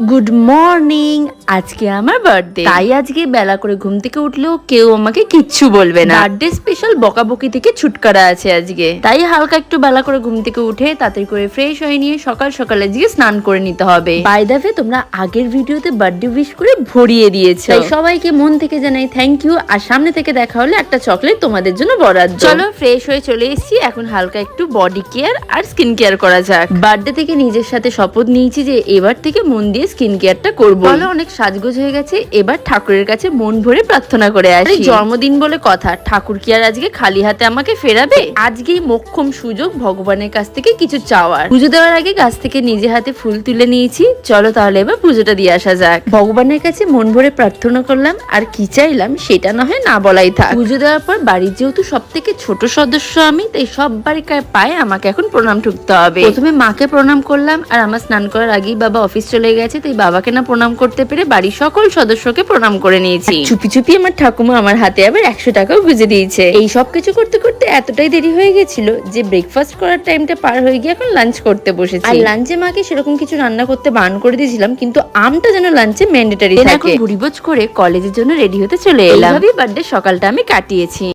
Good morning. আজকে আমার birthday, তাই আজকে বেলা করে ঘুম থেকে উঠলেও কেউ আমাকে কিচ্ছু বলবে না। বার্থডে স্পেশাল বকাবকি থেকে ছুটকারা আছে আজকে, তাই হালকা একটু বেলা করে ঘুম থেকে উঠে তাড়াতাড়ি করে ফ্রেশ হয়ে নিয়ে সকাল সকাল আজকে স্নান করে নিতে হবে। বাই দ্য ওয়ে, তোমরা আগের ভিডিওতে বার্থডে উইশ করে ভরিয়ে দিয়েছো, তাই সবাইকে মন থেকে জানাই থ্যাংক ইউ। আর সামনে থেকে দেখা হলে একটা চকলেট তোমাদের জন্য বরাদ্দ। চলো ফ্রেশ হয়ে চলে এসেছি, এখন হালকা একটু বডি কেয়ার আর স্কিন কেয়ার করা যাক। বার্থডে থেকে নিজের সাথে শপথ নিয়েছি যে এবার থেকে মন দিয়ে স্কিন কেয়ারটা করবো। বলো, অনেক সাজগোজ হয়ে গেছে, এবার ঠাকুরের কাছে মন ভরে প্রার্থনা করে আসি। জন্মদিন বলে কথা, ঠাকুর কি আর আজকে খালি হাতে আমাকে ফেরাবে? আজকেই মোক্ষম সুযোগ ভগবানের কাছ থেকে কিছু চাওয়ার। পুজো দেওয়ার আগে গাছ থেকে নিজে হাতে ফুল তুলে নিয়েছি। চলো তাহলে এবার পুজোটা দিয়ে আসা যাক। ভগবানের কাছে মন ভরে প্রার্থনা করলাম, আর কি চাইলাম সেটা না হয় না বলাই থাক। পুজো দেওয়ার পর বাড়ির যেহেতু সব থেকে ছোট সদস্য আমি, তাই সব বাড়ির পায়ে আমাকে এখন প্রণাম ঠুকতে হবে। প্রথমে মাকে প্রণাম করলাম, আর আমার স্নান করার আগেই বাবা অফিস চলে গেছে, তাই বাবাকে না প্রণাম করতে পেরে বাড়ির সকল সদস্যকে প্রণাম করে নিয়েছি। চুপি চুপি আমার ঠাকুমা আমার হাতে আবার 100 টাকাও গুঁজে দিয়েছে। এই সব কিছু করতে করতে এতটাই দেরি হয়ে গেছিল যে ব্রেকফাস্ট করার টাইমটা পার হয়ে গিয়ে এখন লাঞ্চ করতে বসেছি। আর লাঞ্চে মাকে সেরকম কিছু রান্না করতে বারণ করে দিয়েছিলাম, কিন্তু আমটা যেন লাঞ্চে ম্যান্ডেটরি থাকে। এখন ভুড়িভোজ করে কলেজের জন্য রেডি হতে চলে এলাম। এইভাবেই বার্থডে সকালটা আমি কাটিয়েছি।